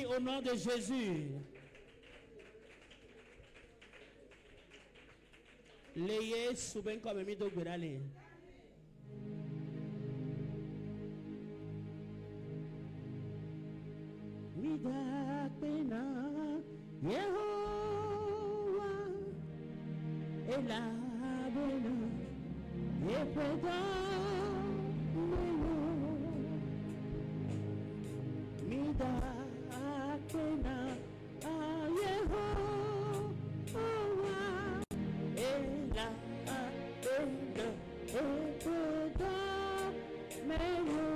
Prie au nom de Jésus. Leye souben comme mi do gberale. Mida pena Yehovah ela bena yepeda meno mida pena Yehovah ela bena yepeda meno.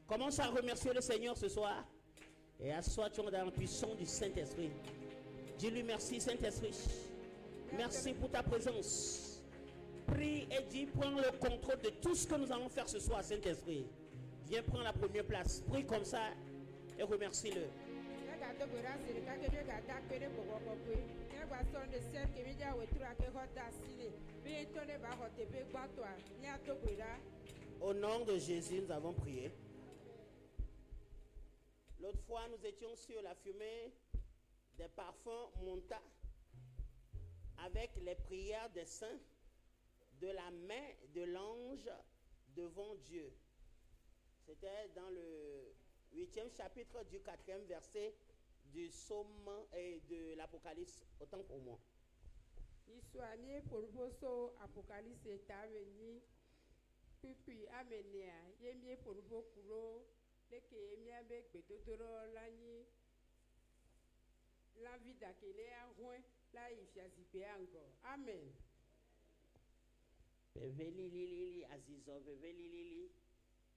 Commence à remercier le Seigneur ce soir et assois-toi dans la puissance du Saint-Esprit. Dis-lui merci Saint-Esprit. Merci pour ta présence. Prie et dis, prends le contrôle de tout ce que nous allons faire ce soir, Saint-Esprit. Viens prendre la première place. Prie comme ça et remercie-le. Au nom de Jésus, nous avons prié. L'autre fois, nous étions sur la fumée des parfums montant avec les prières des saints de la main de l'ange devant Dieu. C'était dans le 8e chapitre du 4e verset du psaume et de l'Apocalypse, autant pour moi. Puis amener yemie pour beaucoup leke yemie be bedodoro lani la vie d'akele arwen la ifiazipe ango. Amen. Beveli lili azizo beveli lili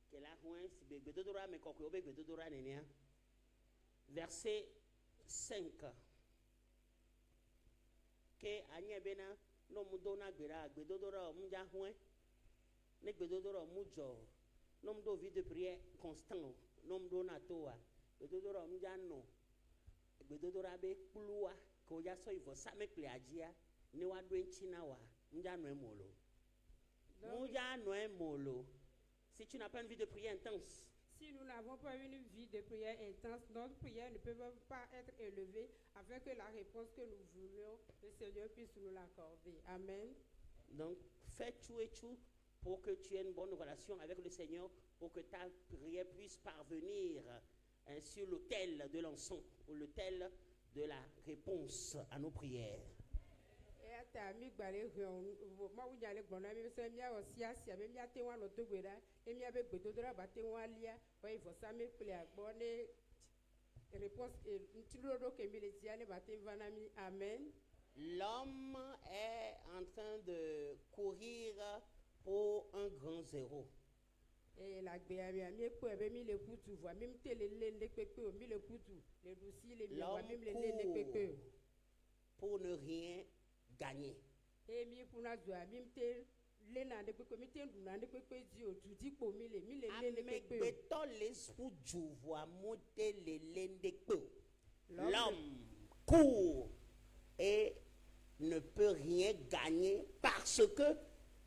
que la arwen si be bedodoro me kokwe be bedodoro nenia. Verset 5. Que anye bena no mudona gbera bedodoro mja arwen. Ne bedodoro mujo nom do vie de prière constant nom do na toa bedodoro mjano bedodoro be kpluwa ko ya so ivo same pleajia ni wa do enchina wa mjano emolo mjano emolo. Si tu n'as pas une vie de prière intense, si nous n'avons pas une vie de prière intense, notre prière ne peut pas être élevée afin que la réponse que nous voulons, le Seigneur puisse nous l'accorder. Amen. Donc, fais tout et tout pour que tu aies une bonne relation avec le Seigneur, pour que ta prière puisse parvenir sur l'autel de l'encens ou l'autel de la réponse à nos prières. L'homme est en train de courir pour un grand zéro. L'homme court pour ne rien gagner. L'homme court et ne peut rien gagner parce que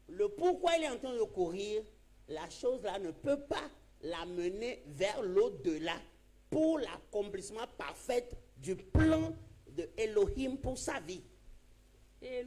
le pourquoi il est en train de courir, la chose là ne peut pas l'amener vers l'au-delà pour l'accomplissement parfait du plan de Elohim pour sa vie. Et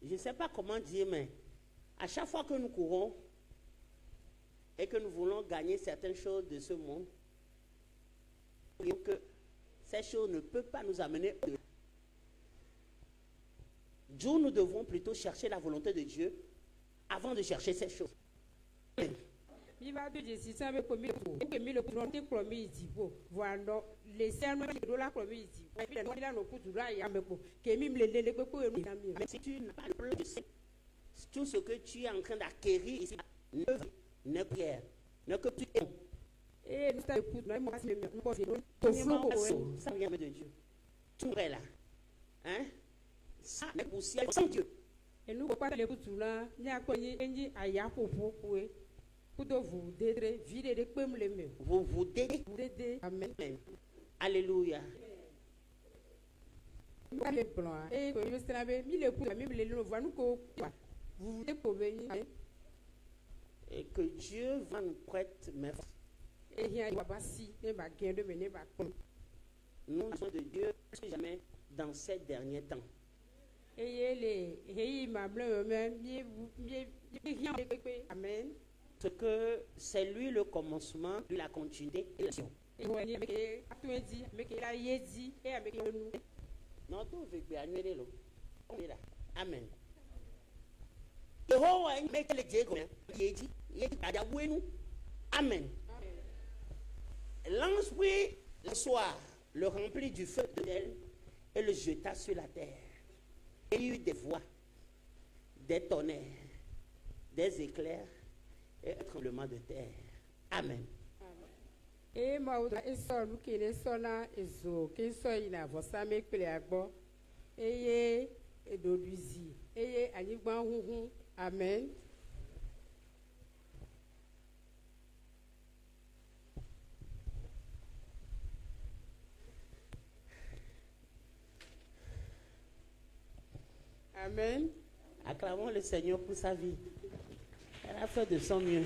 je ne sais pas comment dire, mais à chaque fois que nous courons et que nous voulons gagner certaines choses de ce monde, que ces choses ne peuvent pas nous amener au-delà. D'où nous devons plutôt chercher la volonté de Dieu avant de chercher ces choses. Si tu n'as pas le plan de Dieu, tout ce que tu es en train d'acquérir ici n'est prière, n'est que tu es. Ça vient de Dieu. Tout est là. Hein? Ça n'est poussière sans Dieu. Vous vous dédez. Amen. Alléluia. Et que Dieu va nous prêter mes forces. Nous sommes de Dieu jamais dans ces derniers temps. Amen. Parce que c'est lui le commencement, lui la continuité et l'action. Non, tout veut bien annuler l'eau. Amen. Amen. Lance-lui le soir, le remplit du feu de d'elle et le jeta sur la terre. Et il y eut des voix, des tonnerres, des éclairs et un tremblement de terre. Amen. Amen. Amen. Acclamons le Seigneur pour sa vie. Elle a fait de son mieux.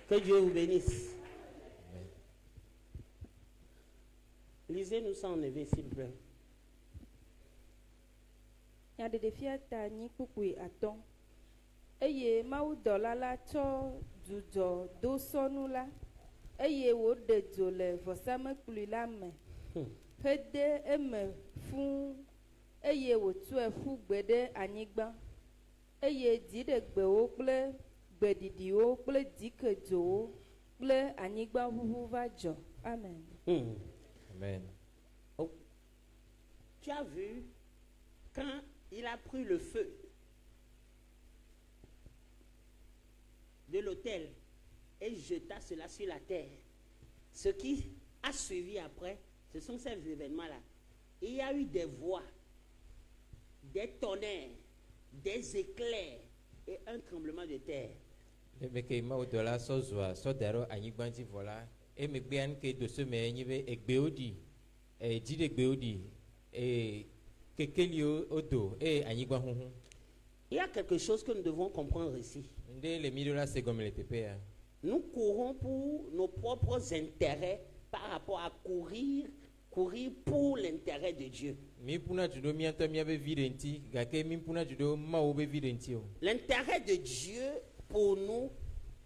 Que Dieu vous bénisse. Amen. Lisez-nous ça en éveil, s'il vous plaît. Il y a des défis à tani kukui aton. Eye maudolala la cho dujo do sonula. Eye wo de jole vosame kulila me. Hede eme fun. Eye wo tu efu gbede anyigba. Eye di de gbewo kple gbedidiwo kple dikejowo kple anyigba huhu va jo. Amen. Amen. Oh. Tu as vu quand il a pris le feu de l'autel et jeta cela sur la terre. Ce qui a suivi après, ce sont ces événements-là. Il y a eu des voix, des tonnerres, des éclairs et un tremblement de terre. kekeli odo anyigba huhu. Il y a quelque chose que nous devons comprendre ici. Nde le midola segome le tepe. Nous courons pour nos propres intérêts par rapport à courir pour l'intérêt de Dieu. Mi puna judo mi anta mi abe videnti gake mi puna judo ma obe videnti o. L'intérêt de Dieu pour nous,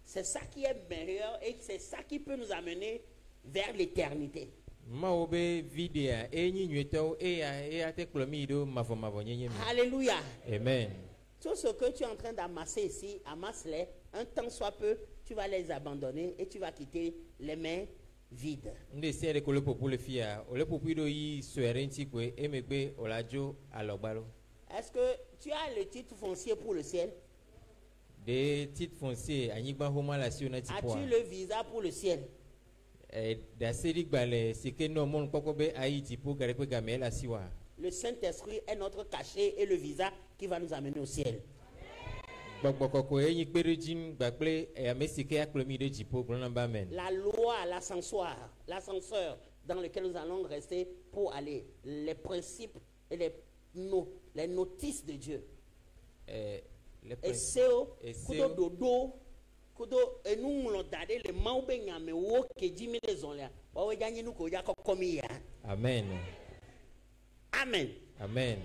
c'est ça qui est meilleur et c'est ça qui peut nous amener vers l'éternité. Ma obe videa enyi nyueto ya te klomi do mavo nyenye mi. Alléluia. Amen. Tout ce que tu es en train d'amasser ici, amasse-les. Un temps soit peu, tu vas les abandonner et tu vas quitter les mains vides. Nde sere ko le popu le fia o le popu do yi soerenti kwe emegbe olajo alogbalo. Est-ce que tu as le titre foncier pour le ciel? De titre foncier anyigba homa la si onati poa. As-tu le visa pour le ciel? Da seri gbale sike no mon kokobe aiti po gare kwe game la siwa. Le Saint-Esprit est notre cachet et le visa qui va nous amener au ciel. La loi, l'ascenseur dans lequel nous allons rester pour aller, les principes et les notices de Dieu. Et c'est dodo kudo enu lo dade le maube nyame wo keji mi les onlia wa we janyi nu ko ya kokomi ya. Amen. Amen. Amen.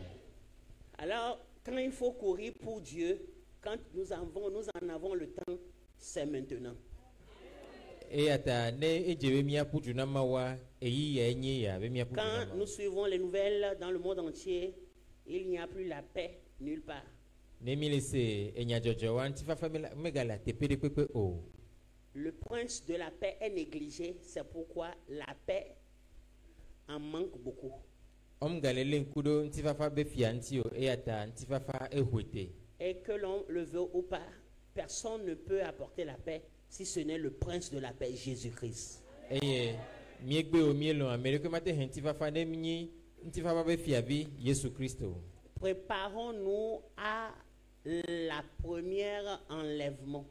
Alors, quand il faut courir pour Dieu, quand nous en avons le temps, c'est maintenant. Quand nous suivons les nouvelles dans le monde entier, il n'y a plus la paix nulle part. Le prince de la paix est négligé, c'est pourquoi la paix en manque beaucoup. Et que l'on le veut ou pas, personne ne peut apporter la paix si ce n'est le prince de la paix, Jésus-Christ. Préparons-nous à la première enlèvement.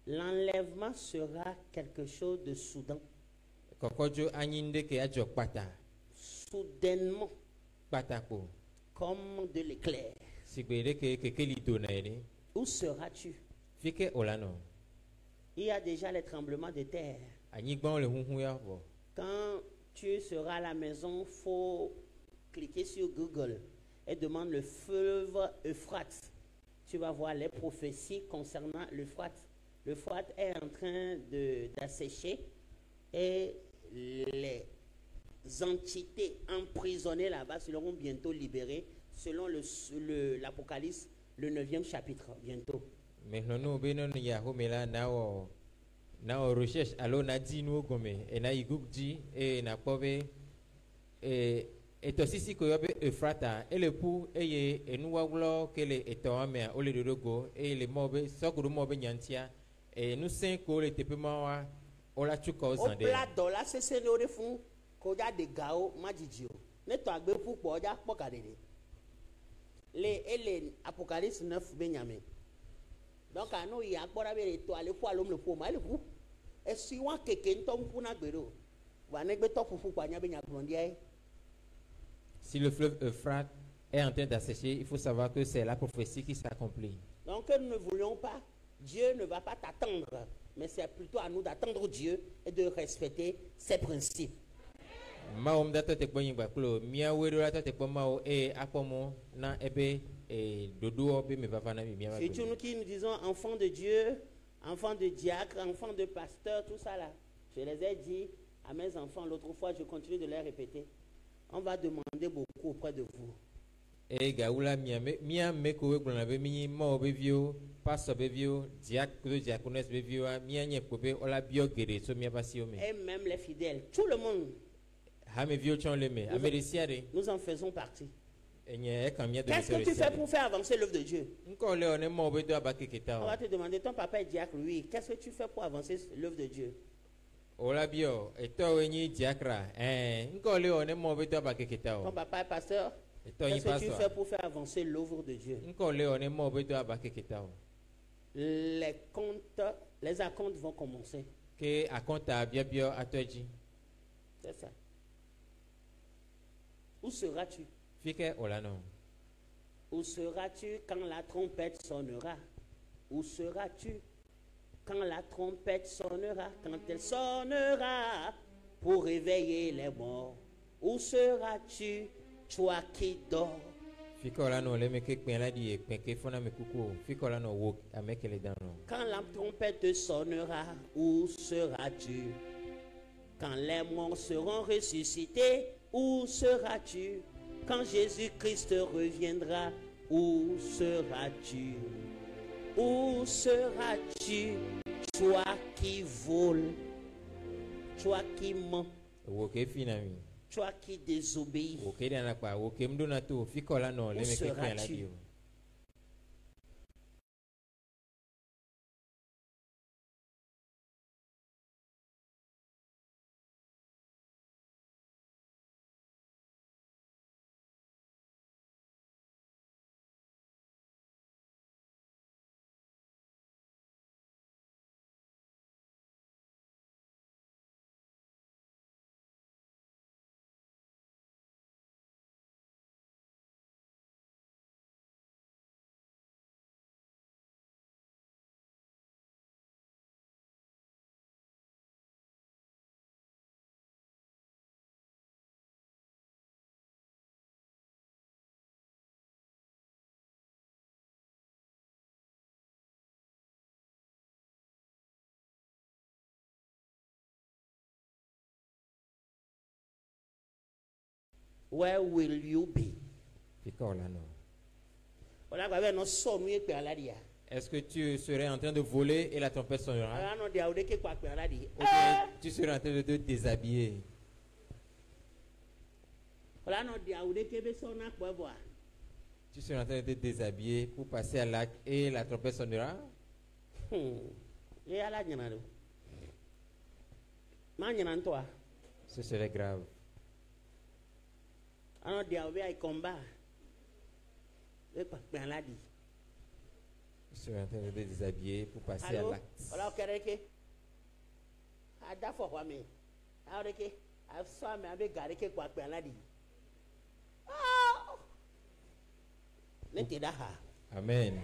L'enlèvement sera quelque chose de soudain. Soudainement, comme de l'éclair. Où seras-tu? Il y a déjà les tremblements de terre. Quand tu seras à la maison, il faut cliquer sur Google et demander le fleuve Euphrate. Tu vas voir les prophéties concernant l'Euphrate. L'Euphrate est en train d'assécher et les entités emprisonnées là-bas seront bientôt libérées selon l'Apocalypse, le 9e chapitre, bientôt. Recherche alors na dit nous comme et na igugji et na pove et aussi si ko yobe Euphrata et le pou et nous waglo que le etoame o le dogo et le mobe sokuru mobe nyantia et nous cinq ko le tepema o la chuka o zande. O pla dola se se no refun ko ja de gao majijio. Ne to agbe pu po ja pokadede. Les Apocalypse 9 Benjamin. Donc à nous il y a pour aller to aller pour l'homme le pour mal pour et si on quelqu'un tombe pour na gbero va ne gbe to fufu kwa nya be nya blondier. Si le fleuve Euphrate est en train d'assécher, il faut savoir que c'est la prophétie qui s'accomplit. Donc nous ne voulions pas, Dieu ne va pas t'attendre, mais c'est plutôt à nous d'attendre Dieu et de respecter ses principes. C'est nous qui nous disons enfants de Dieu, enfants de diacre, enfants de pasteur, tout ça là. Je les ai dit à mes enfants l'autre fois, je continue de les répéter. On va demander beaucoup auprès de vous. Et même les fidèles, tout le monde. Nous en faisons partie. Qu'est-ce que tu fais pour faire avancer l'œuvre de Dieu? On va te demander, ton papa est diacre, oui. Qu'est-ce que tu fais pour avancer l'œuvre de Dieu? Ton papa est pasteur. Qu'est-ce que tu fais pour faire avancer l'œuvre de Dieu? Les acomptes vont commencer. C'est ça. Où seras-tu? Fike olano. Où seras-tu quand la trompette sonnera? Où seras-tu quand la trompette sonnera? Quand elle sonnera pour réveiller les morts. Où seras-tu, toi qui dors? Fike olano le meke kpela di ekpeke fona mekuko. Fike olano wo ameke le dano. Quand la trompette sonnera, où seras-tu? Quand les morts seront ressuscités, où seras-tu? Quand Jésus-Christ reviendra, où seras-tu? Où seras-tu, toi qui voles, toi qui mens, Wo ke finami. toi qui désobéis? Wo ke dana kwa wo ke mdona to fike olano le Où meke kpela seras-tu? di. Where will you be? Fike olano. Voilà quoi, nous sommes mieux que la dia. Est-ce que tu serais en train de voler et la trompette sonnera? Alors nous dia que quoi que la dia. Ou bien tu serais en train de te déshabiller? Voilà nous dia que be sonna quoi voir. Tu serais en train de te déshabiller pour passer à l'acte et la trompette sonnera? Et à la nyana do. Ma nyana toi. Ce serait grave. Alors dia be combat. Et quoi que la dia. Tu serais en train de te déshabiller pour passer à Allô? l'acte. Voilà kereke. Ada fo kwa me. Aureke. Afso me abe gareke kwa que la dia. Ah! N'était daha. Amen.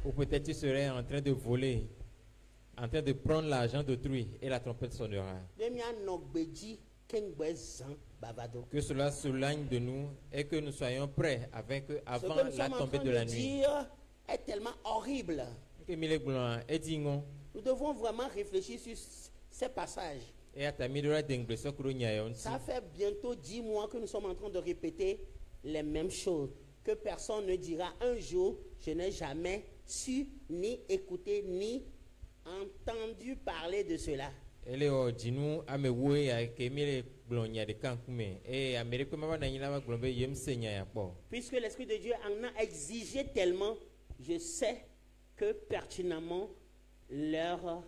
Ou peut-être tu serais en train de voler, en train de prendre l'argent d'autrui et la trompette sonnera. Demia no gbeji kengbe zan bavado. Que cela s'éloigne de nous et que nous soyons prêts avant Ce que nous la sommes en tombée train de la de nuit. dire est tellement horrible. Que mille blancs et dingon Nous devons vraiment réfléchir sur ces passages. et à ta midora d'engle sokro nyayon si. Ça fait bientôt 10 mois que nous sommes en train de répéter les mêmes choses. Que personne ne dira un jour, je n'ai jamais su, ni écouté, ni entendu parler de cela. Ele o dinu amewoe ya ke mille blancs nya de kankume et Amérique mama na nyina ba glombe yem senya ya po. Puisque l'Esprit de Dieu en a exigé tellement, je sais que pertinemment l'heure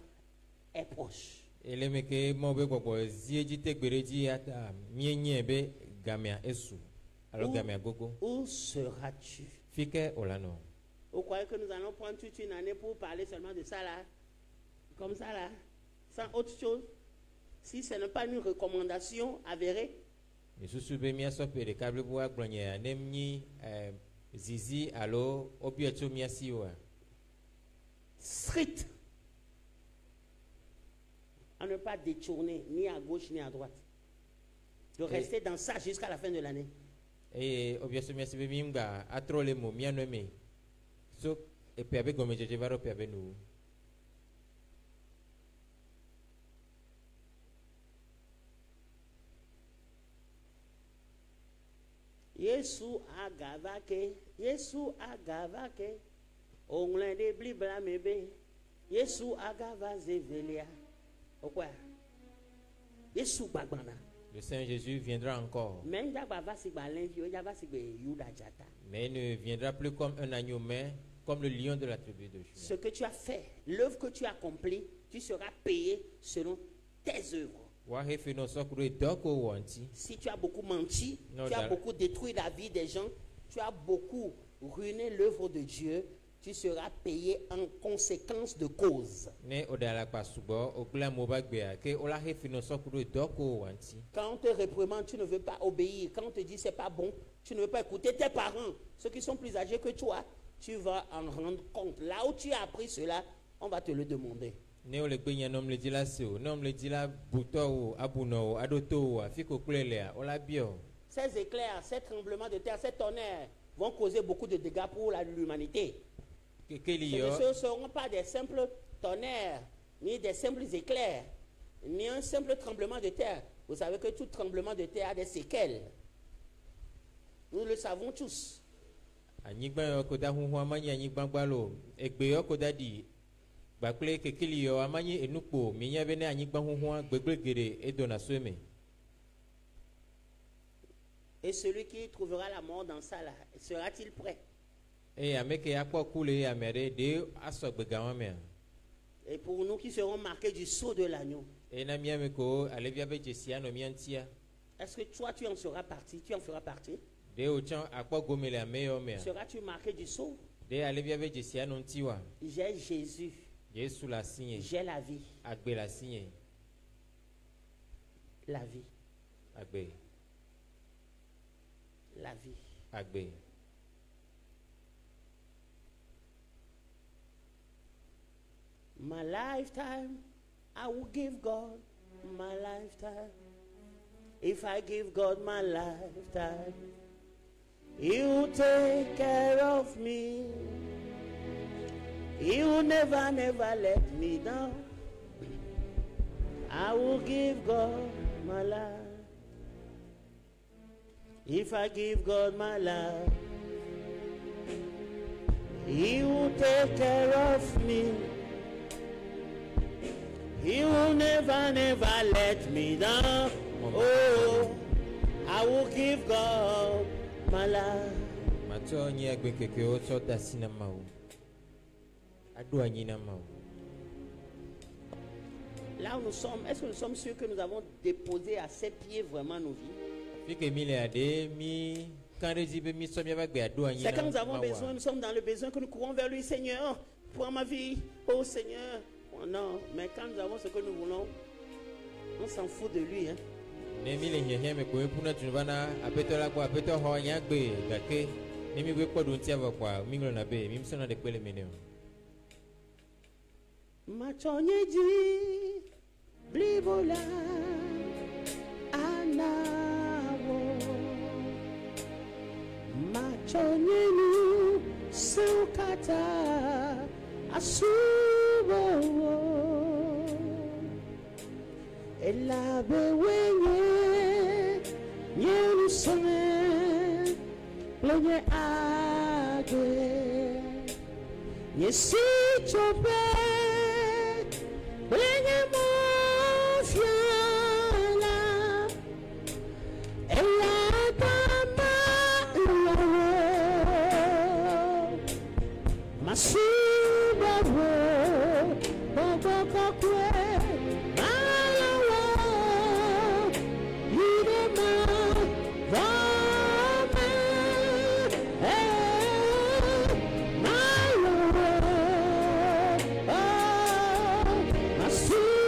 est proche. Ele meke mo be gbogbo zieji tegbereji ata mienye be gamia esu. Alors gamia gogo. Où seras-tu? Fike olano. Vous croyez que nous allons prendre toute une année pour parler seulement de ça là? Comme ça là? Sans autre chose? Si ce n'est pas une recommandation avérée? Misusu be mia so pe de kable bo agblonye nemni zizi alo obieto mia siwa. Strict. À ne pas détourner ni à gauche ni à droite. De rester dans ça jusqu'à la fin de l'année. Et obieto mia sibe mimga atrole mo mia no me. So e pe abe gome jeje varo pe abe nu. Yesu agavake, Yesu agavake, onglin de blibla mebe, Yesu agava zevelia. Pourquoi? Yesu bagbana. Le Saint Jésus viendra encore, Mais il va si balin, il va si yuda jata. mais il ne viendra plus comme un agneau, mais comme le lion de la tribu de Ce Juda. que tu as fait, l'œuvre que tu as accomplie, tu seras payé selon tes œuvres. Wahefe no sokuru doko wanti. Si tu as beaucoup menti, Non, tu as dans- beaucoup détruit la vie des gens, tu as beaucoup ruiné l'œuvre de Dieu, tu seras payé en conséquence de cause. Ne odala pa subo ogla mo ba gbe ke ola he fino sokuru doko wanti. Quand on te réprimande, tu ne veux pas obéir. Quand on te dit c'est pas bon, tu ne veux pas écouter tes parents, ceux qui sont plus âgés que toi, tu vas en rendre compte. Là où tu as appris cela, on va te le demander. Ne ole gbe nya nom le dila se o nom le dila buto o abuno o adoto o afiko kulele ola bio. Ces éclairs, ces tremblements de terre, ces tonnerres vont causer beaucoup de dégâts pour l'humanité. Ce ne seront pas des simples tonnerres, ni des simples éclairs, ni un simple tremblement de terre. Vous savez que tout tremblement de terre a des séquelles. Nous le savons tous. Anyigba yo ko da hunhu amanyi anyigba gbalo egbe yo ko da di bakle kekili yo amanyi enukpo minya bene anyigba hunhu gbeglegere edona sweme. Et celui qui trouvera la mort dans ça là, sera-t-il prêt? Et pour nous qui serons marqués du sceau de l'agneau, est-ce que toi tu en seras parti? Tu en feras partie? Seras-tu marqué du sceau? J'ai Jésus. J'ai la vie. La vie. La vie. My lifetime, I will give God my lifetime. If I give God my lifetime, He will take care of me. He will never, never let me down. I will give God my life. If I give God my life, He will take care of me. He will never, never let me down. Oh, I will give God my life. Là où nous sommes, est-ce que nous sommes sûrs que nous avons déposé à ses pieds vraiment nos vies? C'est quand nous avons besoin, nous sommes dans le besoin que nous courons vers lui, Seigneur, pour ma vie, oh Seigneur. Oh non, mais quand nous avons ce que nous voulons, on s'en fout de lui. Hein? Blibola anawo machonyenu sukata asubo elabewenye nyerusome lenye age yesichope lenye mofiala eladama masubawo bobokokwe malawa yidema vame malawa masubawo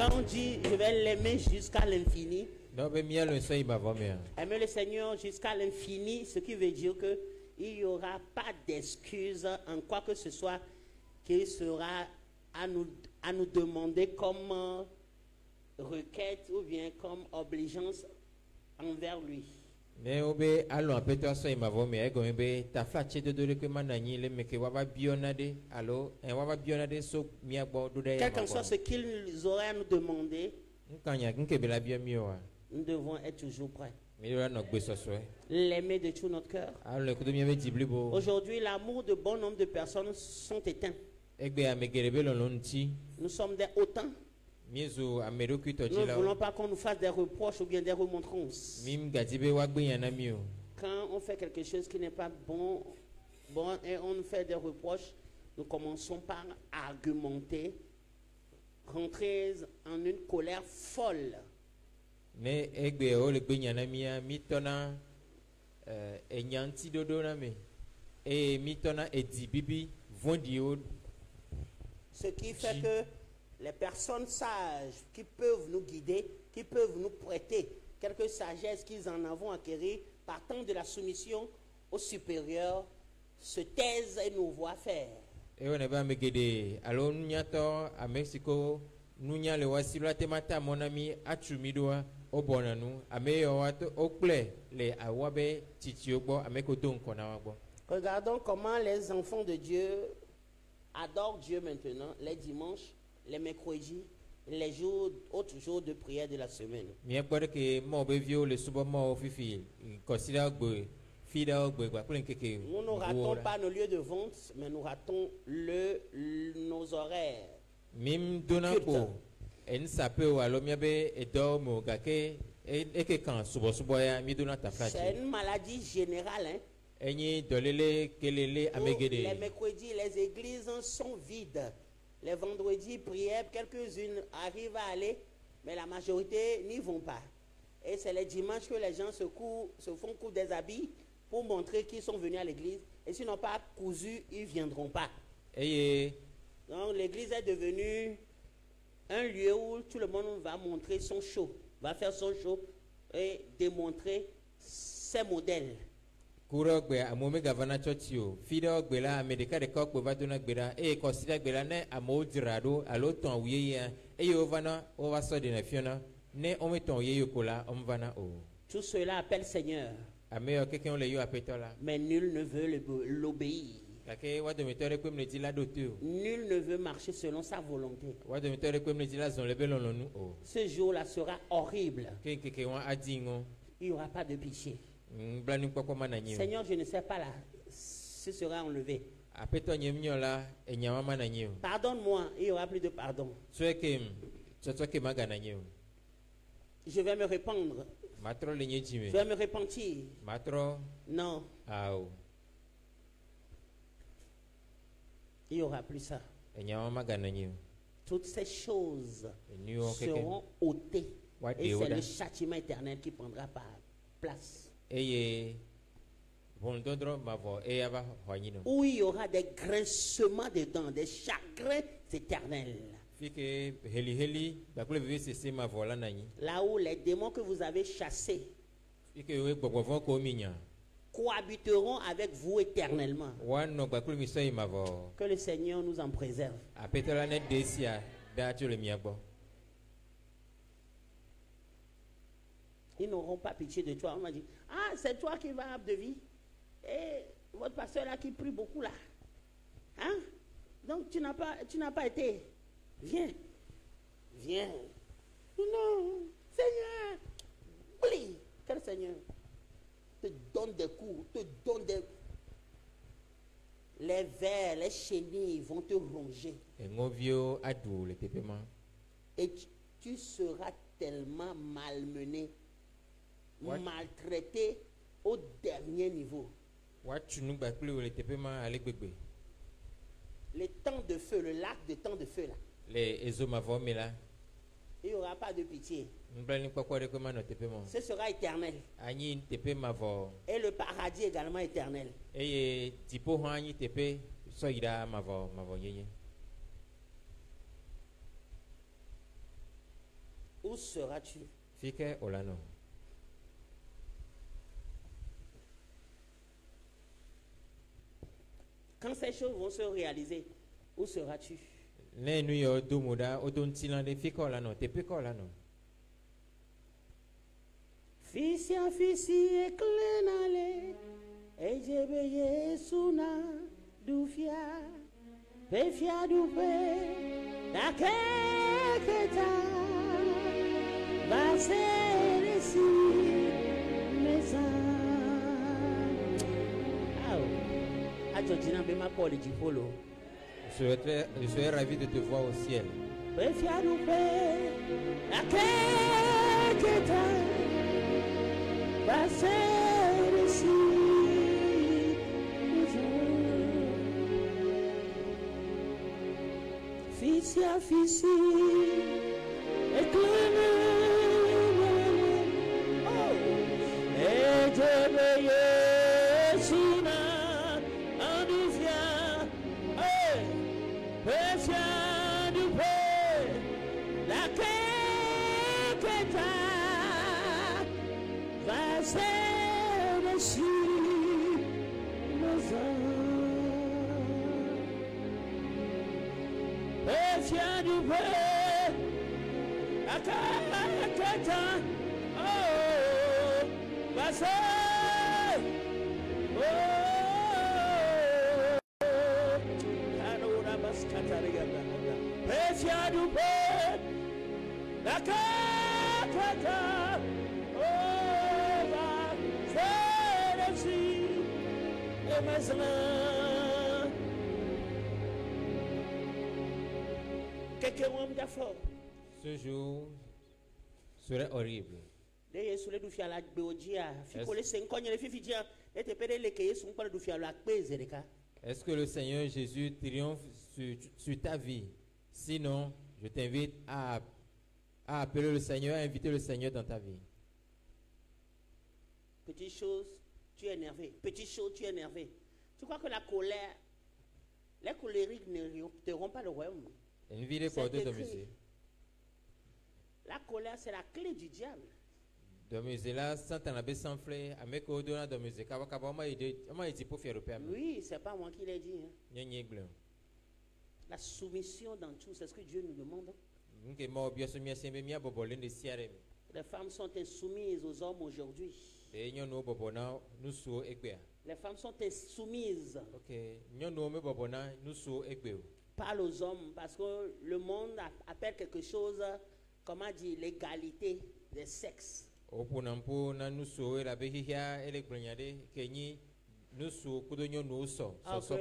Quand on dit je vais l'aimer jusqu'à l'infini, Donc, ben, mia le sait ma voix mère. aimer le Seigneur jusqu'à l'infini, ce qui veut dire que il n'y aura pas d'excuse en quoi que ce soit qu'il sera à nous demander comme requête ou bien comme obligeance envers lui. Mais obe allons peut-être sait ma voix mère. Comme be ta flache de deux que manani le mec wava bionade. Allo, un wava bionade so mia bo do de. Quel que soit ce qu'ils auraient à nous demander, Nkanya nkebe la bien mieux. nous devons être toujours prêts. Mais il y a notre besoin. L'aimer de tout notre cœur. Alors le coup de mien me dit blibo. Aujourd'hui, l'amour de bon nombre de personnes sont éteints. Egbe amegerebe lolonti. Nous sommes des hautains. Miezo ameroku Nous ne tojila. voulons pas qu'on nous fasse des reproches ou bien des remontrances. Mim gadibe wagbe yana mio. Quand on fait quelque chose qui n'est pas bon et on nous fait des reproches, nous commençons par argumenter, rentrer en une colère folle. Ne egbe o le gbe yana mia mitona enyanti dodo na me. E mitona edi bibi vondi o. Ce qui fait que les personnes sages qui peuvent nous guider, qui peuvent nous prêter quelque sagesse qu'ils en avons acquérie, partant de la soumission au supérieur, se taisent et nous voient faire. E on va me gede alo nyato a Mexico nunya le wasila temata mon ami achumidoa o bonanu ameyo wato okple le awabe titiogbo amekoto nkona wagbo. Regardons comment les enfants de Dieu adorent Dieu maintenant, les dimanches, les mercredis, les jours, autres jours de prière de la semaine. Mi gbọ́dọ̀ ke mo be vio le subo mo fifi consider gbe fida gbe gba kule keke. Nous ne ratons pas nos lieux de vente, mais nous ratons nos horaires. Mim dona ko en sape o alo mi be edo mo gake e ke kan subo ya mi dona ta C'est flache. une maladie générale. Hein? Enyi dolele kelele Où amegede. les mercredis, les églises sont vides. Les vendredis, prières, quelques-unes arrivent à aller, mais la majorité n'y vont pas. Et c'est les dimanches que les gens se font coudre des habits pour montrer qu'ils sont venus à l'église. Et s'ils n'ont pas cousu, ils ne viendront pas. Eye Donc l'église est devenue un lieu où tout le monde va montrer son show, va faire son show et démontrer ses modèles. kuro gbe amome gavana church o fida gbe la amerika de ko gbe va dona gbe la e consider gbe la ne amo dirado alo ton wiye ya e yo vana o va so de na fiona ne o me ton ye ko la o vana o Tout cela appelle Seigneur, ame o keke on le yo apetola mais nul ne veut l'obéir. kake wa de metore ko me di la dote o Nul ne veut marcher selon sa volonté. wa de metore ko me di la zon le belon lonu o Ce jour-là sera horrible. keke wa adingo Il n'y aura pas de péché. blani poko mananyi Seigneur, je ne sais pas là. Ce sera enlevé. apeto nyemnyo la enyama mananyi o Pardonne-moi, il n'y aura plus de pardon. so ke toto ke magananyi o Je vais me répandre. matro le Je nyejime vais me repentir. matro Non, au il n'y aura plus ça. enyama magananyi o Toutes ces choses New York, seront ôtées. What Et the c'est order? le châtiment éternel qui prendra place. eye vondondro mavo eyaba hwanyino Où il y aura des grincements de dents, des chagrins éternels. fike heli bakule vivi sese mavo la nanyi Là où les démons que vous avez chassés fike we gbogbo ko minya cohabiteront avec vous éternellement. wano bakule miso yi mavo Que le Seigneur nous en préserve. apetola ne desia da tu le miagbo Ils n'auront pas pitié de toi. On m'a dit, ah, c'est toi qui vas à de vie. Et votre pasteur là qui prie beaucoup là. Hein? Donc tu n'as pas été. Viens. Viens. Non, Seigneur. Oublie. Quel Seigneur? Te donne des coups, te donne des... Les vers, les chenilles vont te ronger. engovio adu le tepema Et tu seras tellement malmené, What? maltraité au dernier niveau. wachunu bakule le tepema alegbegbe Le temps de feu, le lac de temps de feu là, le ezo mavo mela il n'y aura pas de pitié. mblani kwakwa de koma no tepema Ce sera éternel. anyi tepe mavo Et le paradis également éternel. eye tipo ho anyi tepe so ida mavo yenye Où seras-tu? Fike olano. Quand ces choses vont se réaliser, où seras-tu? Ne nu yo dumuda odontilande fike olano. Te pike olano. Fisia fisi eklenale, ejebe yesuna dufia, pefia dupe, la keketa, vaseresi mesa. Ah, Georgina bema pole jipolo. Je serais ravi de te voir au ciel. Pefia dupe, la keketa. Fisia fisi eklene oh ejebe yesuna andufia eh pefia dupe la keketa va ser si Pefia du peu, akakata, oh, basa, oh, kanora baskataria ganda. Pefia du peu, akakata, oh, basa, si, emazana. Ce jour serait horrible. Est-ce que le Seigneur Jésus triomphe sur ta vie? Sinon, je t'invite à appeler le Seigneur, à inviter le Seigneur dans ta vie. Petite chose, tu es énervé. Petite chose, tu es énervé. Tu crois que la colère, les colériques ne teront pas le royaume? La colère, c'est la clé du diable. Oui, c'est pas moi qui l'ai dit. Hein. La soumission dans tout, c'est ce que Dieu nous demande. Les femmes sont insoumises aux hommes aujourd'hui. Les femmes sont insoumises. Parle aux hommes parce que le monde appelle quelque chose, comment dire, l'égalité des sexes. Or que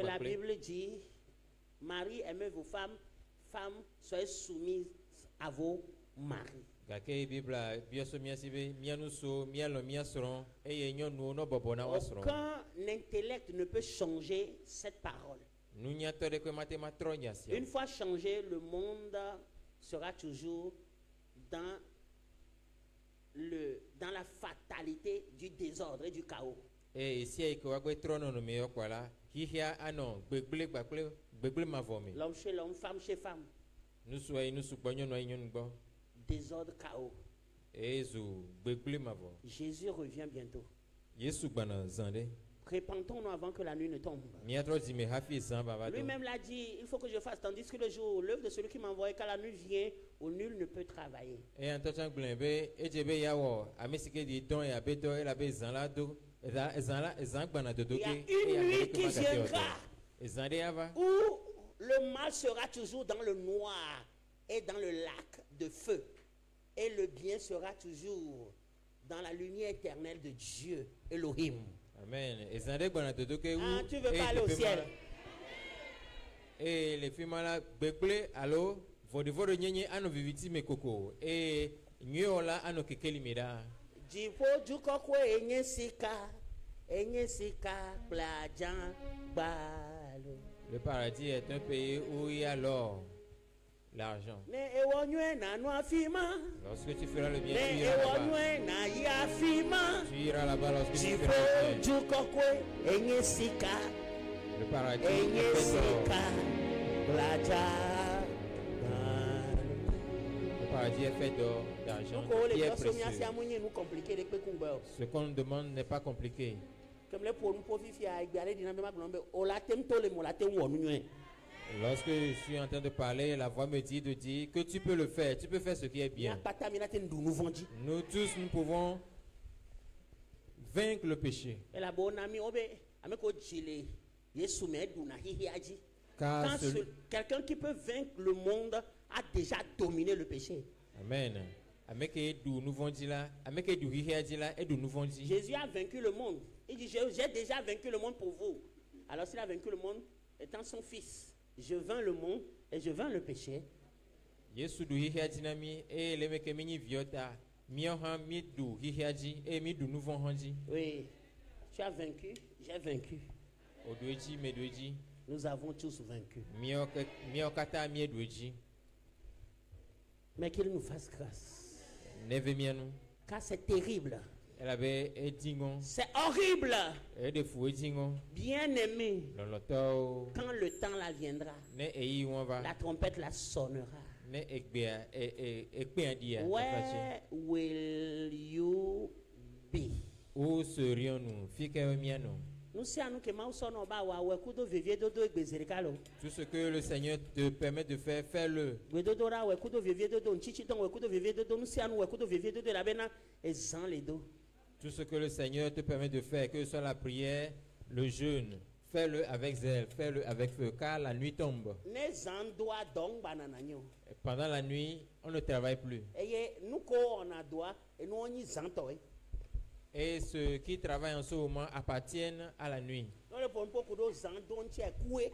la Bible dit, Marie, aimez vos femmes, femmes, soyez soumises à vos maris. Aucun intellect ne peut changer cette parole. Une fois changé, le monde sera toujours dans la fatalité du désordre et du chaos. L'homme chez l'homme, femme chez femme. Désordre, chaos. Jésus revient bientôt. Répentons-nous avant que la nuit ne tombe. Lui-même l'a dit, il faut que je fasse, tandis que le jour, l'œuvre de celui qui m'a envoyé, quand la nuit vient, où nul ne peut travailler. Il y a une nuit qui viendra où le mal sera toujours dans le noir et dans le lac de feu. Et le bien sera toujours dans la lumière éternelle de Dieu, Elohim. Amen. Ah, tu veux pas aller au ciel? Et les filles malades, allô, vodivore nyenye ano viviti mekoko. Et nyola ano kekelimida. Jipo jukokwe enyesika plajan balo. Le paradis est un pays où il y a l'or, l'argent. Lorsque tu feras le bien, tu iras là-bas. Lorsque tu feras le bien. Le paradis est un paradis est fait d'or, d'argent, Donc, de les pierres personnes qui précieuses. sont compliquées, les pécouns. Ce qu'on nous demande n'est pas compliqué. Comme les pauvres profits à égaler, on l'a tellement tôt, on l'a tellement oué. Lorsque je suis en train de parler, la voix me dit de dire que tu peux le faire, tu peux faire ce qui est bien. Nous tous, nous pouvons vaincre le péché. Et la bonne amie, car Car celui- quelqu'un qui peut vaincre le monde a déjà dominé le péché. Amen. Ameke du nous vendit là, ameke du hiher dit là et du nous vendit. Jésus a vaincu le monde. Il dit, j'ai déjà vaincu le monde pour vous. Alors s'il a vaincu le monde, étant son fils, je vainc le monde et je vainc le péché. Yesu du hiher dit nami et le meke mini viota, miohan mi du hiher dit et mi du nous vendit. Oui, tu as vaincu, j'ai vaincu. Odoeji medoeji, Nous avons tous vaincu. miokata mi doeji. Mais qu'il nous fasse grâce. Neve mianu. Car c'est terrible. Elle avait edingon, C'est horrible. et de fou edingon. Bien aimé. Loloto Quand le temps là viendra, ne eyi wonva, la trompette la sonnera. ne egbea ekpe dia. Where will you be? Où serions-nous? Fike mianu. Nous sommes que nous sommes wa kudo vivie dodo egbezerikalo. Tout ce que le Seigneur te permet de faire, fais-le. Wedodora we kudo vivie dodo nchichi ton we kudo vivie dodo nous sommes we kudo vivie dodo la bena ezan les dos. Tout ce que le Seigneur te permet de faire, que ce soit la prière, le jeûne, fais-le avec zèle, fais-le avec feu, car la nuit tombe. Ne zan doa dong banana nyo. Et pendant la nuit, on ne travaille plus. Eye nous ko on a doa et nous on y zanto e. Et ceux qui travaillent en ce moment appartiennent à la nuit. Dans le pon po kudo zan don che kué.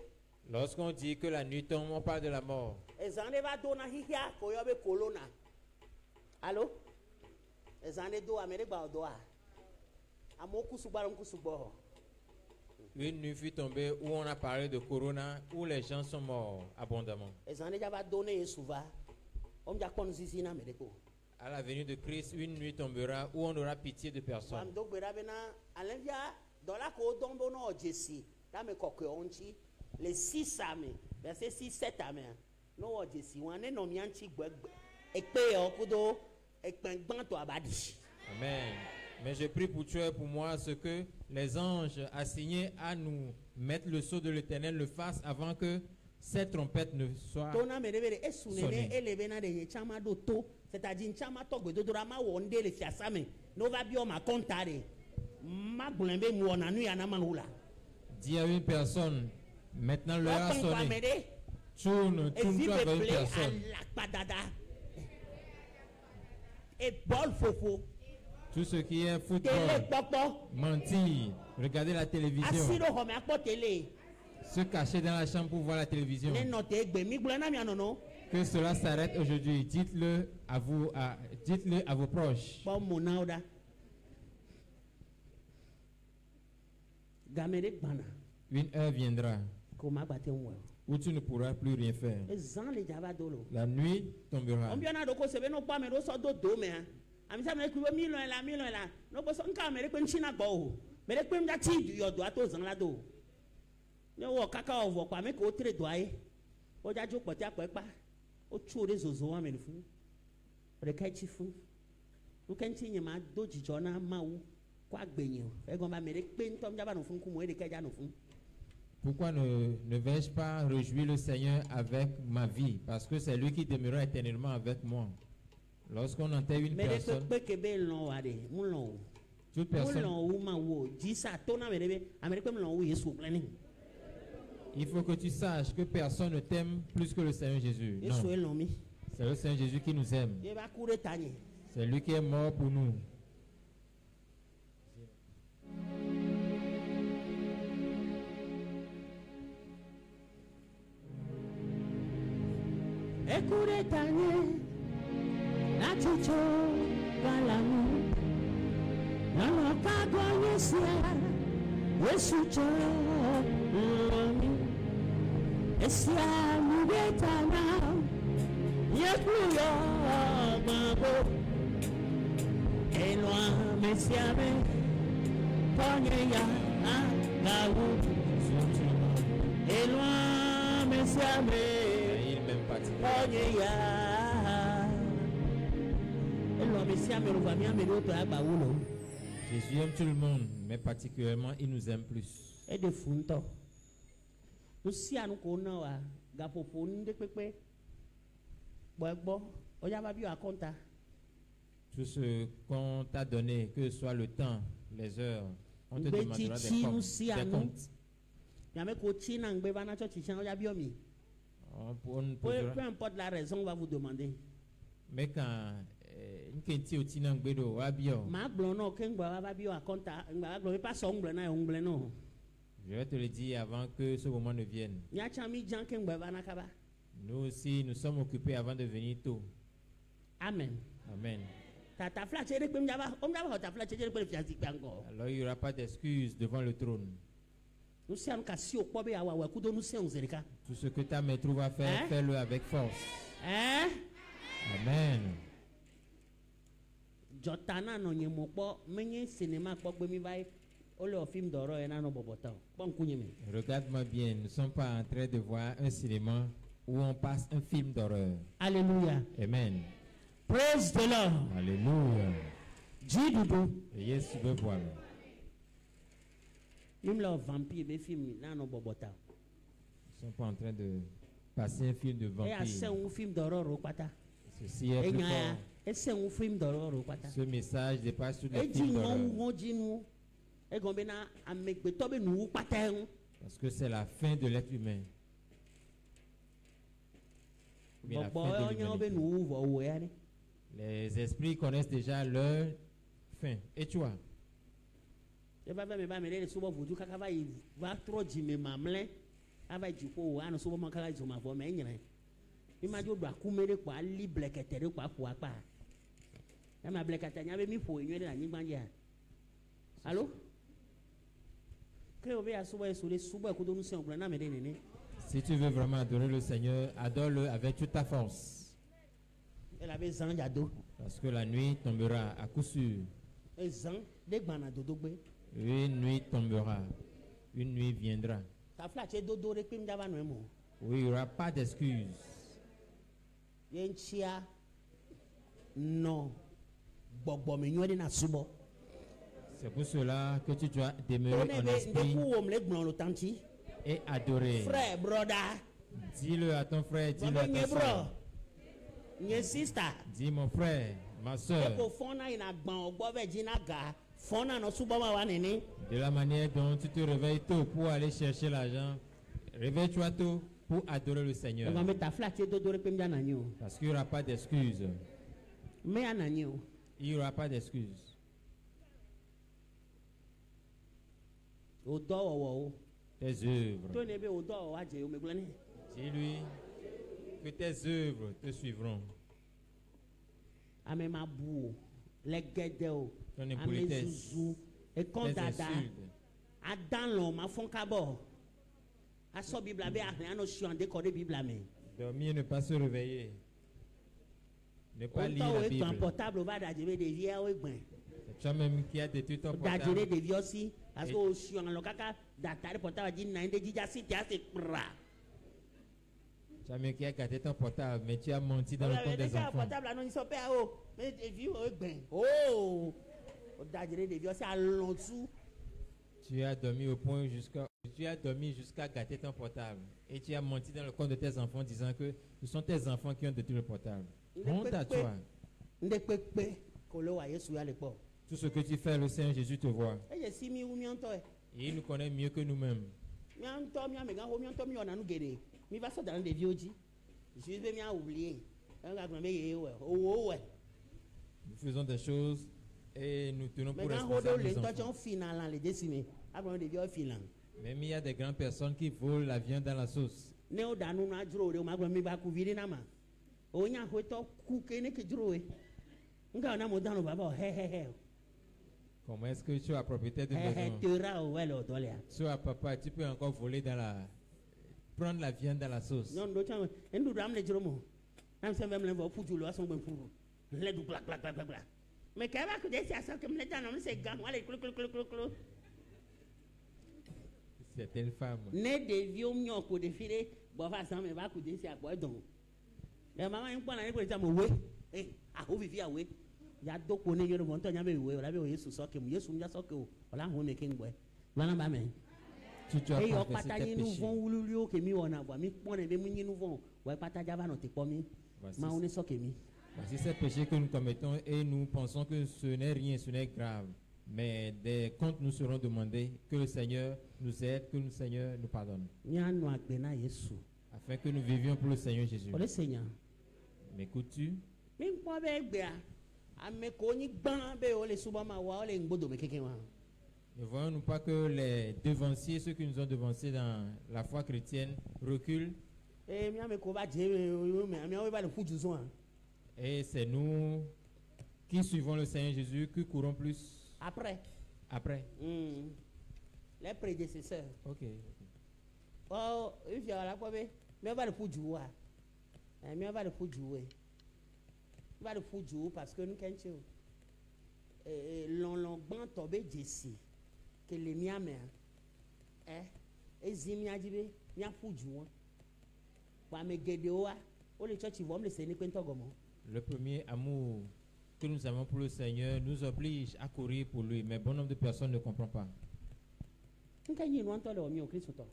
Lorsqu'on dit que la nuit tombe, on parle de la mort. Ezan de va dona hihia ko yo be kolona. Allô? Ezan de do amere ba doa. Amoku subaron kusubo. Une nuit fut tombée où on a parlé de Corona, où les gens sont morts abondamment. Ezan de va donner souva. On ja kon zizi na mereko. À la venue de Christ, une nuit tombera où on aura pitié de personne. Fam do gbera bena alenvia dola ko dombo no jesi. Da me kokwe onchi les 6 ame. Verset 6 7 ame. No o jesi wane no mianchi gbegbe. Ekpe yo kudo ekpengban to abadi. Amen. Mais je prie pour toi et pour moi ce que les anges assignés à nous mettre le sceau de l'Éternel le fassent avant que cette trompette ne soit. Tona merebere esunene Sonné. elebena de chama do to. C'est-à-dire chama to gbedo do rama wonde le fiasame. No va bio ma kontare. Ma glembe mu ona nu ya na manula. Dis à une personne, maintenant l'heure a sonné. Tourne, Et tourne-toi vers une à personne. la padada. Et bol fofo. Tout ce qui est Télé football, popo. mentir, regarder la télévision, Asiro home akpo télé. se cacher dans la chambre pour voir la télévision. Ne note egbe mi gblena mi anono. Que cela s'arrête aujourd'hui. Dites-le à vous, dites-le à vos proches. Bon mona oda. Gamere gbana. Une heure viendra Ko ma gbate nwe. où tu ne pourras plus rien faire. Ezan le jaba dolo. La nuit tombera. On bien a doko sebe no pa me do so do do me ha. Ami sa me ku million la. No bo so nka me re pe nchina gbo o. Me re pe mja ti du yo do ato zan la do. Ne wo kaka ovo pa me ko tre do aye. O ja jo poti apepa. O chu re zozo wa me fu. Re kai chi fu. Nu kan ti yin ma do jijo na ma wu. Kwa gbeyin. E gon ba me re pe ntom ja ba no fun ku mo e de ka ja no fun. Pourquoi ne vais-je pas réjouir le Seigneur avec ma vie? Parce que c'est lui qui demeurera éternellement avec moi. Lorsqu'on enterre une Me re personne, pe ke be lon wa de. Mu lon. toute Mu personne, lon wu ma wo. Ji sa to na me re be. Amere pe mu lon wu Yesu plein. il faut que tu saches que personne ne t'aime plus que le Seigneur Jésus. Yesu Non, elon mi. c'est le Seigneur Jésus qui nous aime. Ye ba kure tanye. C'est lui qui est mort pour nous. Ekure tanye. Na chicho galamu. Na lo kago yesia. Yesu cho lomi. Esia mi betana. Yekuyo mabo. Elwa mesiame. Ponye ya gawu. Elwa mesiame. Et il m'aime particulièrement. Ponye ya Jésus aime tout le monde, mais particulièrement, il nous aime plus. Et de funto. Nous si à nous connaissons à gapopo n'de pepe. Bon, on y a pas vu à compte. Tout ce qu'on t'a donné, que ce soit le temps, les heures, on te demandera des comptes. Y'a coaching en bevana church on y a biomi. Peu importe la raison, on va vous demander. Mais quand nkenti otina ngbedo wabio. Ma blono kengba va bio à compte, ngba pas sombre na ongle no. Je vais te le dire avant que ce moment ne vienne. Y'a chami jan kengba vana kaba. Nous aussi, nous sommes occupés avant de venir tôt. Amen. Amen. Alors il n'y aura pas d'excuses devant le trône. Tout ce que ta main trouve à faire, fais-le avec force. Amen. Regarde-moi bien, nous ne sommes pas en train de voir un cinéma où on passe un film d'horreur. Alléluia. Amen. Praise the Lord. Alléluia. Jidudu. Yes, tu veux voir. Même le vampire, les films, là, non, bobota. Ils ne sont pas en train de passer un film de vampire. Et c'est un film d'horreur au pata. Ceci est plus fort. Et c'est un film d'horreur au pata. Ce message dépasse tous les films d'horreur. Parce que c'est la fin de l'être humain. La fin de les esprits connaissent déjà leur fin. Et toi? Allô? Si tu veux vraiment adorer le Seigneur, adore-le avec toute ta force. Parce que la nuit tombera à coup sûr. Une nuit tombera. Une nuit viendra. Oui, il n'y aura pas d'excuses. Non. C'est pour cela que tu dois demeurer en esprit et adorer. Frère, brother. Dis-le à ton frère, dis-le à ta soeur. Dis mon frère, ma soeur. De la manière dont tu te réveilles tôt pour aller chercher l'argent, réveille-toi tôt pour adorer le Seigneur. Parce qu'il n'y aura pas d'excuses. Il n'y aura pas d'excuses. Tes œuvres. Dis-lui que tes œuvres te suivront. Ton impolitesse, tes insultes. Dormir et ne pas se réveiller. Ne pas lire la Bible. C'est toi-même qui as détruit ton portable. Tu as même qui a gâté ton portable, mais tu as menti dans le compte des enfants. Tu as dormi au point jusqu'à gâter ton portable. Et tu as menti dans le compte de tes enfants disant que ce sont tes enfants qui ont détruit le portable. Honte à toi. Tout ce que tu fais, le Seigneur Jésus te voit. Et il nous connaît mieux que nous-mêmes. Nous faisons des choses et nous tenons pour responsables nos enfants. Même il y a des grandes personnes qui volent la viande dans la sauce. Comment est-ce que tu as propriétaire de maison? Soit papa, tu peux encore voler dans la... prendre la viande dans la sauce. Certaines femmes. ya do ko ne yoro mo nto nya be we la be Yesu so ke mu Yesu nja so ke o la hu me ke ngwe wana ba me Tu dois e yo confesser pata tes yin nu péchés. von wululi o ke mi wona bo mi pon be mu yin nu von wa pata ja ba no te po mi Voici, ma oni so ke mi voici ces péchés que nous commettons et nous pensons que ce n'est rien, ce n'est grave. Mais des comptes nous seront demandés, que le Seigneur nous aide, que le Seigneur nous pardonne. nya nu agbe na Yesu Afin que nous vivions pour le Seigneur Jésus. o le Seigneur M'écoutes-tu? mi po be gbe a ame ko ni gban be o le suba ma wa o le ngbodo me keke wa Ne voyons-nous pas que les devanciers, ceux qui nous ont devancés dans la foi chrétienne, reculent e mi ame ko ba je me mi o ba le fuju so et c'est nous qui suivons le Seigneur Jésus qui courons plus après après. les prédécesseurs Ok. oh if you la ko be mi o ba le fuju wa mi o ba le fuju we ba le fuju parce que nous kenche lon gban to be jesi ke le mi ame ezimi ajibe mi afuju won wa me gede wa o le church vom le se ni pe ntogomo Le premier amour que nous avons pour le Seigneur nous oblige à courir pour lui, mais bon nombre de personnes ne comprennent pas. nka yin no nto le o mi o Kristo to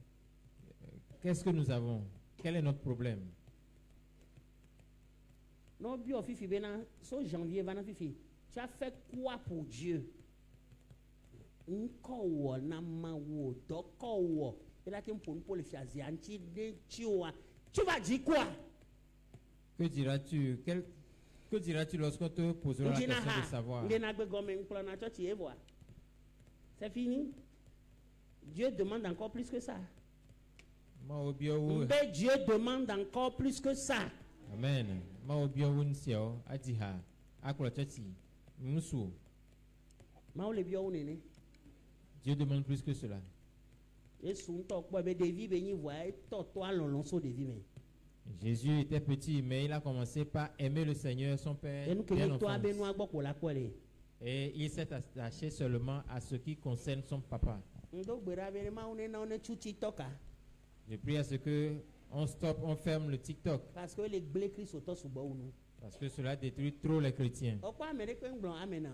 Qu'est-ce que nous avons? Quel est notre problème? no bi o fifi be na so janvier va na fifi tu as fait quoi pour Dieu nko wo na ma wo do ko wo e la tem pon pour le fiazi anti de chiwa tu vas dire quoi Que diras-tu? Que diras-tu lorsqu'on te posera la question de savoir? ngena gbe gomen plan na church e voir c'est fini Dieu demande encore plus que ça Ma obio mais Dieu demande encore plus que ça Amen. Ma obio unsio adiha akula chati musu. ma o le bio nene Dieu demande plus que cela. e sun to po be David be yin voa e to alonlon so David me Jésus était petit, mais il a commencé par aimer le Seigneur, son Père, e nu ke dès to abe nu l'enfance. agbo la ko le Et il s'est attaché seulement à ce qui concerne son papa. ndo gbera be ma one na one chu TikTok Je prie à ce que on stoppe, on ferme le TikTok, parce que le blé Christ to subo unu parce que cela détruit trop les chrétiens. o kwa mere pe ngbon amena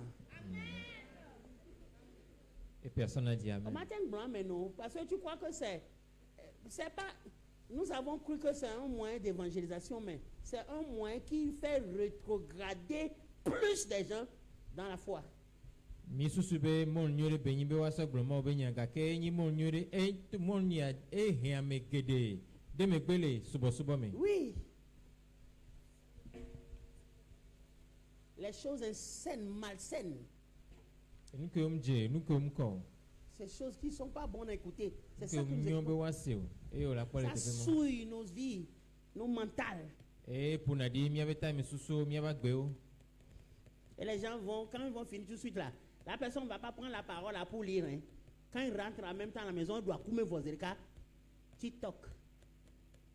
Et personne n'a dit o Amen. ma te ngbon ameno parce que tu crois que c'est pas nous avons cru que c'est un moyen d'évangélisation mais c'est un moyen qui fait rétrograder plus des gens dans la foi Misusube mon nyore benyibe wasa glomo benyanga ke nyi mon nyore e mon nya e heame gede de megbele subo me. oui les choses saines malsaines Nous que ko. ces choses qui sont pas bonnes à écouter c'est Que ça qui nous nyombe explique. waseo. E o la pole Ça tefemo. souille nos vies nos mentales E punadi mi aveta mi susu mi abagbeo. et les gens vont quand ils vont finir tout de suite là la personne ne va pas prendre la parole là pour lire hein. Quand il rentre en même temps à la maison il doit couper vos écarts TikTok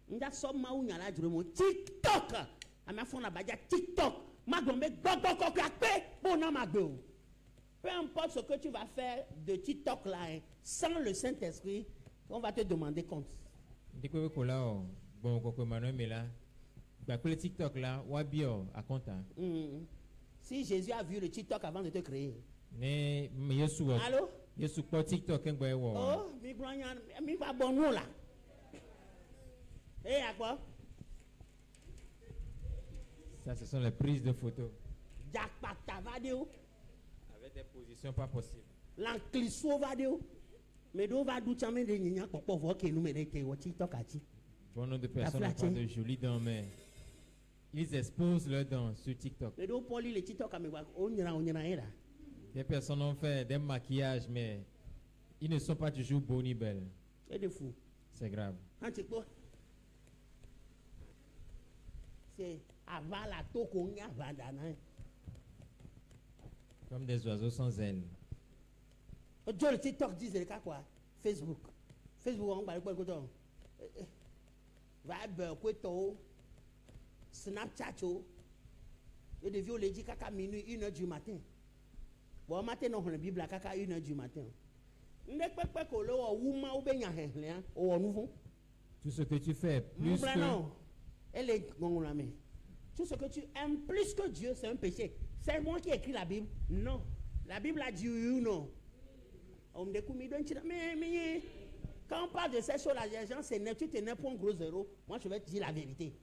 nda so ma unya la jure mo TikTok a ma fond la badia TikTok ma gombe gogoko akpe bon na ma gbe o peu importe ce que tu vas faire de TikTok là hein, sans le Saint-Esprit on va te demander compte Ndikwe ko la o bon ko Emmanuel mela. Ba ko le TikTok la wa bio a konta. si Jésus a vu le TikTok avant de te créer Ne Yesu allô Yesu ko TikTok ngbe wo. oh mi gronya mi va bon nous là à quoi Ça ce sont les prises de photos Jakpata va de où avec des positions pas possibles. L'encliso va de où mais d'où va d'où chamé de nina pour voir que nous menons que au TikTok a dit Bon nombre de personnes ont flatté. pas de jolies dents, mais ils exposent leurs dents sur TikTok. mais d'où pour lui le TikTok a me voir on ira là Des personnes ont fait des maquillages, mais ils ne sont pas toujours beaux ni belles. et de fou C'est grave. quand tu peux c'est avant la toko on y a vandana Comme des oiseaux sans ailes. Dieu le TikTok dit c'est le cas quoi Facebook on va quoi quoi Viber quoi to Snapchat et de vieux les dit caca minuit 1h du matin bon matin non la Bible à caca 1h du matin ne peut pas que le woman ou bien rien au nouveau Tout ce que tu fais, plus non que elle est gongo la main tout ce que tu aimes plus que Dieu, c'est un péché. C'est moi qui ai écrit la Bible. Non. La Bible a dit oui ou non. Mais quand on parle de ces choses-là, les gens s'énervent, tu t'énerves pour un gros zéro. Moi, je vais te dire la vérité.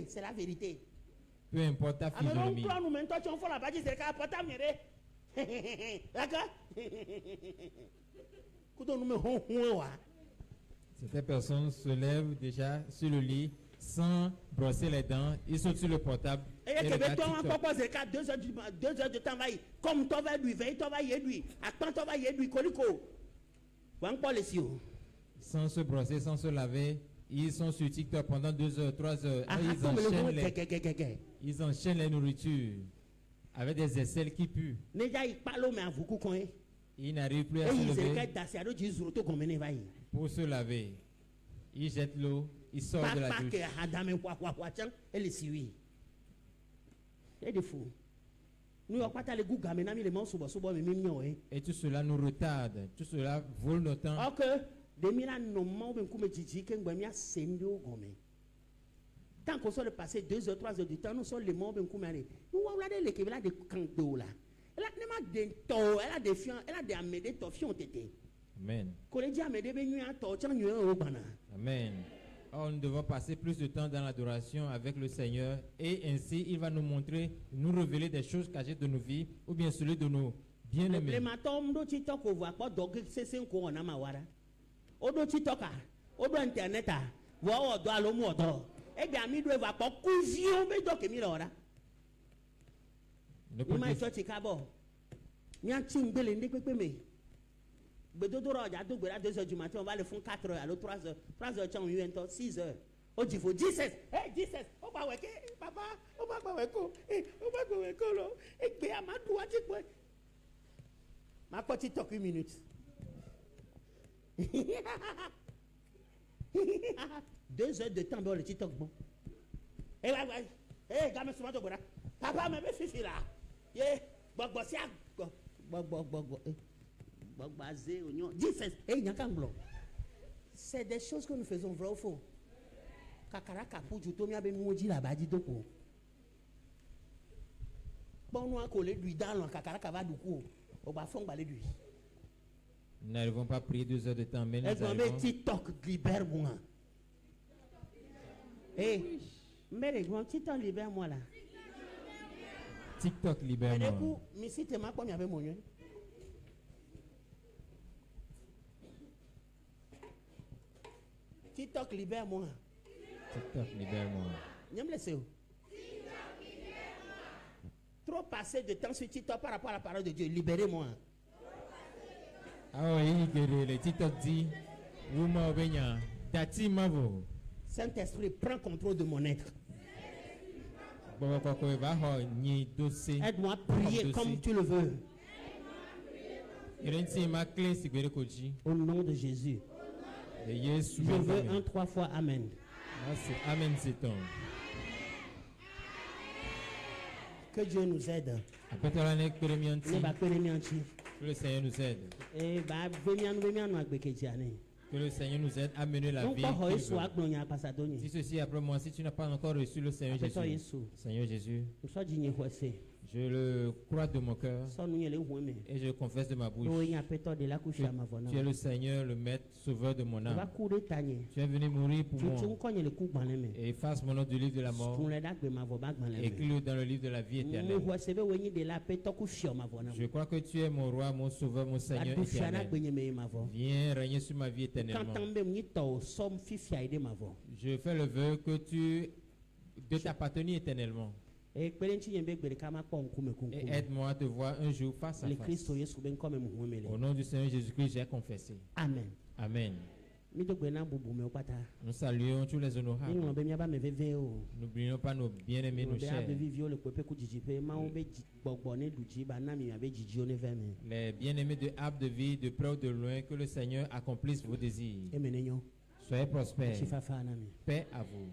C'est la vérité. Peu importe ta physionomie. D'accord? Certaines personnes se lèvent déjà sur le lit sans brosser les dents. Ils sont sur le portable. Et que TikTok. 2 heures de temps, comme tu vas lui veiller, tu vas y lui. Attends, tu vas y lui, colico. Sans se brosser, sans se laver, ils sont sur TikTok pendant 2 heures, 3 heures. Ils enchaînent les nourritures avec des aisselles qui puent. Ils n'arrivent plus à se lever pour se laver. Ils jettent l'eau, ils sortent de la douche. Et tout cela nous retarde, tout cela vole notre temps. Tant qu'on soit passé 2 heures, 3 heures du temps, nous sommes les morts. Nous avons les kébélas de canto là. Elle a des fiants, elle a des amédés, tofions tété. Amen. Amen. Or, nous devons passer plus de temps dans l'adoration avec le Seigneur et ainsi il va nous montrer, nous révéler des choses cachées de nos vies ou bien celui de nos bien-aimés. Bedodoro à 2 heures du matin, on va le faire 4 heures, alors 3 heures, 3 heures, 6 heures. Oh, il faut 17. Hey, 17. Oh, bah, ouais, papa, oh, bah, ouais, oh, bah, ouais, là. Et bien, ma doigt, tu peux. Ma petite toque 1 minute. 2 heures de temps, bon, le TikTok, bon. Eh, ouais, eh, gamin, souvent, papa, mais fifi là. Yeah, c'est des choses que nous faisons, vrai ou faux? Nous n'arrivons pas à prier 2 heures de temps, mais nous arrivons. TikTok, libère-moi. Hey, mais TikTok, libère-moi là. TikTok, libère-moi. TikTok, libère-moi. TikTok, libère-moi. Trop passé de temps sur TikTok par rapport à la parole de Dieu. Libérez-moi. Ah oui, le TikTok dit, Saint-Esprit, prends contrôle de mon être. Aide-moi à prier comme tu le veux. Au nom de Jésus. Je veux 3 fois Amen. Amen, c'est ton. Que Dieu nous aide. Que le Seigneur nous aide. Que le Seigneur nous aide à mener la vie. Si ceci après moi, si tu n'as pas encore reçu le Seigneur Jésus, Seigneur Jésus, je le crois de mon cœur et je le confesse de ma bouche. Tu es le Seigneur, le Maître, Sauveur de mon âme. Tu es venu mourir pour moi et efface mon nom du livre de la mort. Écris-le dans le livre de la vie éternelle. Je crois que tu es mon roi, mon sauveur, mon Seigneur éternel. Viens régner sur ma vie éternellement. Je fais le vœu que de t'appartenir éternellement. Et aide-moi à te voir un jour face à face. Au nom du Seigneur Jésus-Christ, j'ai confessé. Amen. Amen. Nous saluons tous les honorables. N'oublions pas nos bien-aimés, nos chers. Les bien-aimés de Ab de vie, de près ou de loin, que le Seigneur accomplisse vos désirs. Soyez prospères. Paix à vous.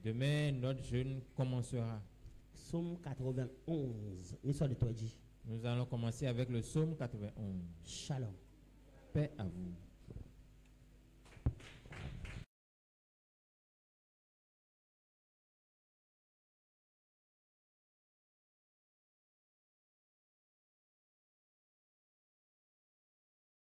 Demain, notre jeûne commencera. Psaume 91. Nous allons commencer avec le psaume 91. Shalom. Paix à vous.